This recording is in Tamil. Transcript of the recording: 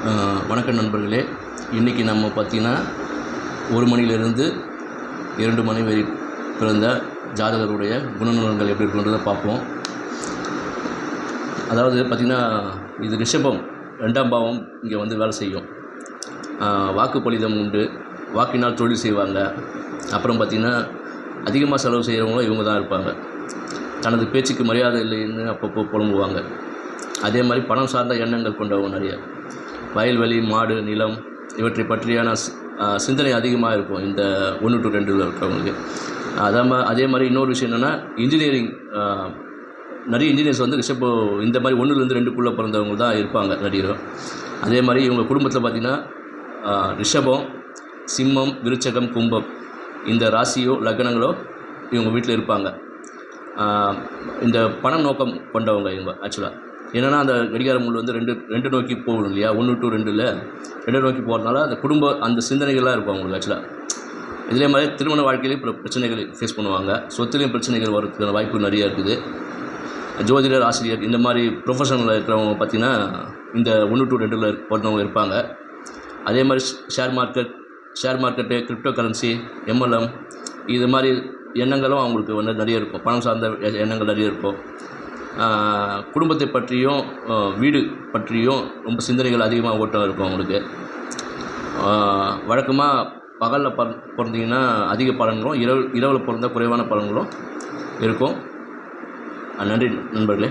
வணக்கம் நண்பர்களே. இன்றைக்கி நம்ம பார்த்திங்கன்னா 1 மணிலேருந்து 2 மணி வரை பிறந்த ஜாதகருடைய குணநலன்கள் எப்படி இருக்குன்றதை பார்ப்போம். அதாவது பார்த்திங்கன்னா, இது ரிஷபம் 2ஆம் பாவம் இங்கே வந்து வேலை செய்யும். வாக்குப்பளிதம் உண்டு, வாக்கினால் தொழில் செய்வாங்க. அப்புறம் பார்த்திங்கன்னா, அதிகமாக செலவு செய்கிறவங்களும் இவங்க தான் இருப்பாங்க. தனது பேச்சுக்கு மரியாதை இல்லைன்னு அப்பப்போ புலம்புவாங்க. அதே மாதிரி பணம் சார்ந்த எண்ணங்கள் கொண்டவங்க நிறைய. வயல்வெளி, மாடு, நிலம் இவற்றை பற்றியான சிந்தனை அதிகமாக இருக்கும் இந்த 1 to 2 இருக்கிறவங்களுக்கு. அதே மாதிரி இன்னொரு விஷயம் என்னென்னா, இன்ஜினியரிங் நிறைய இன்ஜினியர்ஸ் வந்து இந்த மாதிரி 1லேருந்து 2க்குள்ளே பிறந்தவங்க தான் இருப்பாங்க நிறைய. அதே மாதிரி இவங்க குடும்பத்தில் பார்த்திங்கன்னா ரிஷபம், சிம்மம், விருச்சகம், கும்பம் இந்த ராசியோ லக்னங்களோ இவங்க வீட்டில் இருப்பாங்க. இந்த பணம் நோக்கம் கொண்டவங்க இவங்க ஆக்சுவலாக. என்னென்னா, அந்த கடிகார முள் வந்து ரெண்டு நோக்கி போகணும் இல்லையா, 1 to 2ல் 2 நோக்கி போகிறதுனால அந்த அந்த சிந்தனைகள்லாம் இருக்கும் அவங்களுக்கு ஆக்சுவலாக. இதே மாதிரி திருமண வாழ்க்கையிலையும் பிரச்சனைகள் ஃபேஸ் பண்ணுவாங்க. சொத்துலேயும் பிரச்சனைகள் வரதுக்கான வாய்ப்பு நிறையா இருக்குது. ஜோதிடர், ஆசிரியர் இந்த மாதிரி ப்ரொஃபஷனில் இருக்கிறவங்க பார்த்திங்கன்னா இந்த 1 to 2ல் பிறந்தவங்க இருப்பாங்க. அதே மாதிரி share market, crypto currency, MLM இது மாதிரி எண்ணங்களும் அவங்களுக்கு வந்து நிறைய இருக்கும். பணம் சார்ந்த எண்ணங்கள் நிறைய இருக்கும். குடும்பத்தை பற்றியும் வீடு பற்றியும் ரொம்ப சிந்தனைகள் அதிகமாக ஓட்டம் இருக்கும் அவங்களுக்கு. வழக்கமாக பகலில் பிறந்தீங்கன்னா அதிக பலன்களும், இரவில் பிறந்தால் குறைவான பலன்களும் இருக்கும். நன்றி நண்பர்களே.